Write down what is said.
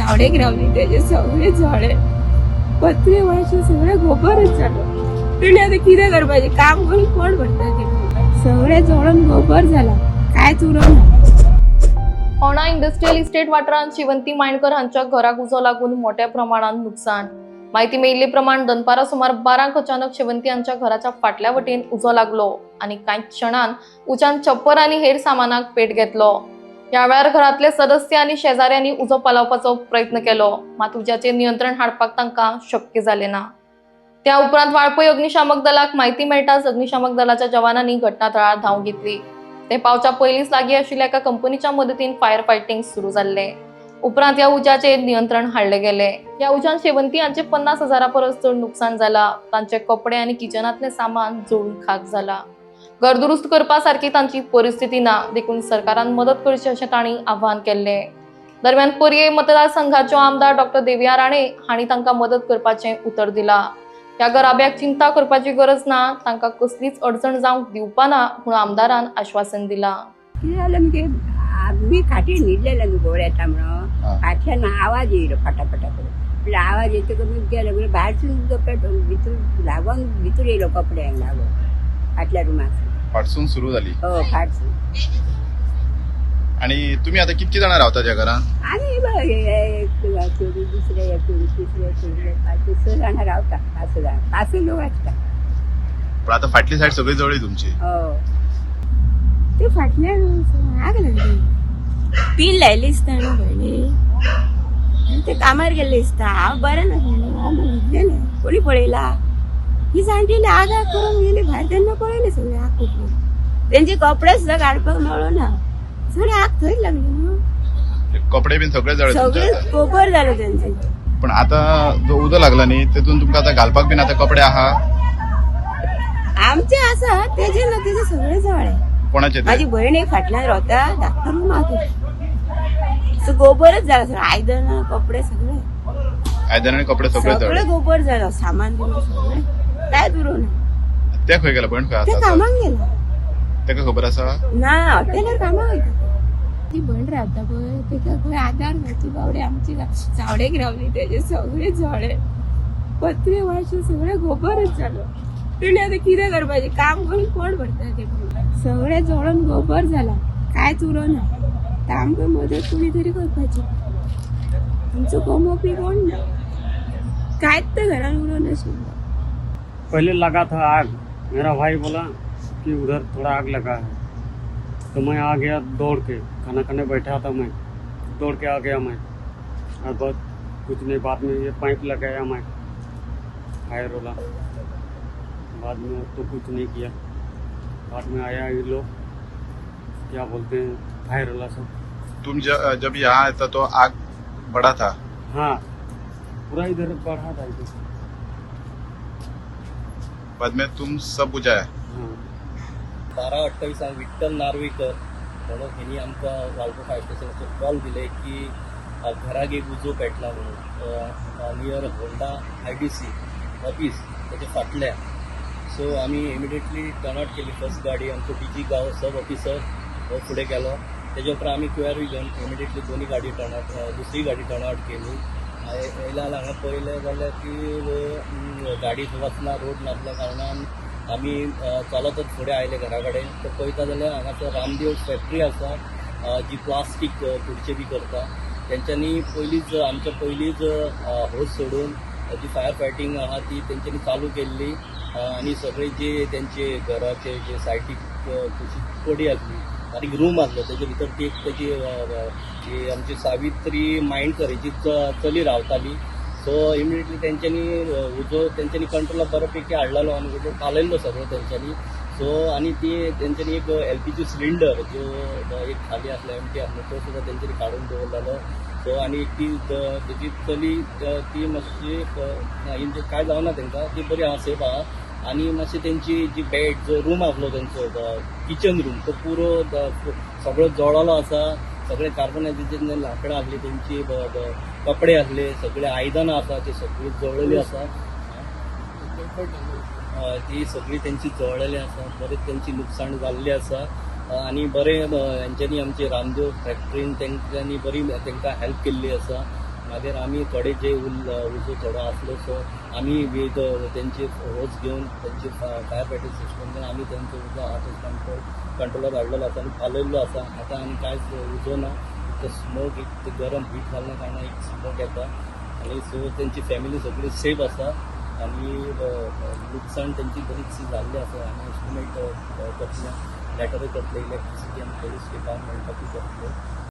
झाडे ग्रावली त्याचे सगळे झाडे पत्रे वळचे सगळे गोबरच झालं. तुम्ही आता किती करपाचे काम करून कोण भरता ते सगळे जळून गोबर झाला काय उरवणार. होणा इंडस्ट्रियल इस्टेट वाठारांत शिवंती मायणकर हांच्या घराक उजो लागून मोठ्या प्रमाणात नुकसान. माहिती मेळिल्ले प्रमाण दनपारा सुमार 12 अचानक शिवंती हांच्या घराच्या फाटल्या वटेन उजो लागलो आणि कांय क्षणांत उज्यान छप्पर आणि हेर सामानाक पेट घेतलो. या वेळार घरातले सदस्य आणि शेजाऱ्यांनी उजो पालवपाचो प्रयत्न केलो, मात उज्याचेर नियंत्रण हाडपाक तांकां शक्य जालें ना. त्या उपरांत वाळपय अग्निशामक दलाक माहिती मेळटाच अग्निशामक दलाच्या जवानांनी घटनास्थळार धांव घेतली. ते पावच्या पयलींच लागीं आशिल्ल्या एका कंपनीच्या मदतीन फायर फायटिंग सुरू जाल्ले. उपरांत ह्या उज्याचेर नियंत्रण हाडले गेले. ह्या उज्यान शेवंती हांचे 50,000 परस चड नुकसान जाला. तांचे कपडे आणि किचनातले सामान जळून खाक जाला. घर दुरुस्त करपा सारखी तांची परिस्थिती ना, देखून सरकारान मदत करची अशें तांणी आव्हान केल्ले. दरम्यान पर्ये मतदारसंघाच्यो आमदार डॉ. देविया राणे हांणी तांकां मदत करपाचें उतर दिलां. ह्या गराब्याक चिंता करपाची गरज ना, तांकां कसलीच अडचण जावंक दिवपा ना म्हूण आमदारान आश्वासन दिलां. कितें जालें म्हणजे आमी खाटीर न्हिदलेले न्हू गोड येता म्हणून फाटल्यान आवाज येयलो फटाफटा करून आवाज येतकच मी गेलो म्हणजे भायरसून भितर लागून भितर येयलो कपड्यांक लागून फाटल्या रुमाक फाटसून सुरू झाली. हो फाटसून. आणि तुम्ही आता कितकी जाणां रावता त्या घरान? आमी दुसरे तिसरे 5 जाणां रावता. 5 लोक आसता. पण आता फाटली सायड सगळी जळली तुमची. हो ते फाटल्यान आग लागली. पील लायली दिसता न्हू भयणी ते कामार गेल्ले दिसता. हांव बरें नासलें हांव न्हिदलेले. कोणी पळयला ही जाणटेली आग करून गेली भायर तेन्ना पळयले सगळे आग कुठली. तेंचे कपडे सुद्धा काडपाक मेळ्ळो ना. सगळे आग थंय लागली न्हू. कपडे बीन सगळे जळले सगळे गोबर जालो तेंचे. पण आता जो उदो लागला न्ही तेतून तुमकां आता घालपाक बीन आता कपडे आहा? आमचे आसा तेजे ना तेजे सगळे जळ्ळे. कोणाचे? माझी बहीण एक फाटल्यान रावता धाकटो रूम आहा. गोबरच जाला सगळं आयदनां कपडे सगळे आयदन आणि कपडे सगळे सगळे जळले. गोबर झालं सामान बिमान सगळे काय उरवना. ते खंय गेला पण खंय ते आसा? कामाक गेला तेका खबर आसा? ना हॉटेलार कामाक वयता. ती भयण रावता पळय तेका खंय आदार मेळची बावडे आमची झावडेक रावली तेजे सगळे जळ्ळे पत्रे वळचे सगळे गोबरच झालो. तुम्ही आता कितें करपाचे काम करून कोण भरता ते सगळे जळून गोबर झाला कांयच उरवना. आमकां मदत कोणी तरी करपाची. तुमचं कमोपी कोण ना कांयच तर घरान उरव नाशिल्लो. पहले लगा था आग. मेरा भाई बोला कि उधर थोड़ा आग लगा है, तो मैं आ गया दौड़ के. खाना खाने बैठा था मैं, दौड़ के आ गया मैं. और बस कुछ नहीं, बाद में ये पाइप लगाया मैं फायर वाला. बाद में तो कुछ नहीं किया. बाद में आया ये लोग क्या बोलते हैं फायर वाला सब. तुम जब यहाँ आया था तो आग बढ़ा था? हाँ पूरा इधर बढ़ा था इधर. बाद में तुम सब बुझाया? हाँ 12:28 विठ्ठल नार्वेकर म्हणून ह्यांनी आमकां वाळपय फायर स्टेशनाचो कॉल दिले की घराक एक उजो पेटला म्हणून नियर होंडा IDC ऑफिस त्याच्या फाटल्या. सो आमी इमिडिएटली टर्न आउट केली. फर्स्ट गाडी आमचो DG गांव सब ऑफिसर हो फुडें गेलो. तेजे उपरांत आमी क्युआर घेवन इमिडिएटली दोन्ही गाडी टर्न आउट दुसरी गाडी टर्न आउट केली. येयला हांगा पळयलें जाल्यार ती गाडी वचना रोड नासल्या कारणान आमी चलतच फुडें आयले घरा कडेन. तर पळयता जाल्यार हांगासर रामदेव फॅक्टरी आसा जी प्लास्टीक खुर्चे बी करता. तेंच्यांनी पयलींच होस सोडून जी फायर फायटिंग आहा ती तेंच्यांनी चालू केल्ली. आणि सगळे जे त्यांचे घराचे जे सायटीक पडी आसली आनी रूम आसलो तेजे भितर ती एक तेजी आमची सावित्री मायणकर हेची चली रावताली. सो इमिडिएटली तेंच्यांनी कंट्रोलाक बऱ्यापैकी हाडलेलो आनी उजो कालयल्लो सगळो तेंच्यांनी. सो आनी ती तेंच्यांनी एक LPG सिलिंडर जो एक खाली आसलो एमटी आसलो तो सुद्दां तेंच्यांनी काडून दवरलेलो. सो आनी ती तेजी चली ती मातशी काय जावना तेंकां, ती बरी आहा सेफ आहा. आनी मातशी तेंची जी बेड जो रूम आसलो तेंचो किचन रूम तो पुरो सगळो जळलो आसा. सगळे कार्बनायझेशन लाकडां आसली तेंची कपडे आसले सगळे आयदनां आसा ती सगळी जळलेली आसा. ती सगळी तेंची जळलेली आसा. बरेच तेंची नुकसाण जाल्ली आसा. आनी बरें हेंच्यांनी आमचे रामदेव फॅक्टरीन तेंच्यांनी बरी तेंकां हेल्प केल्ली आसा. मागीर आमी थोडे जे उजो थोडो आसलो सो आमी विथ तेंचे होज घेवन तेंचे फायर फायटींग सिस्टम घेवन आमी तेंचो उजो आतां कंट्रोलार हाडलेलो आसा आनी पालयल्लो आसा. आतां आनी कांयच उजो ना, तो स्मोक एक गरम हीट जाल्ल्या कारणान एक स्मोक येता आनी सो तेंची फॅमिली सगळी सेफ आसा आनी लुकसाण तेंची बरीच जाल्ली आसा. आनी एस्टिमेट करतले लॅटर करतले इलेक्ट्रिसिटी आनी पोलीस डिपार्टमेंटाकूय करतले.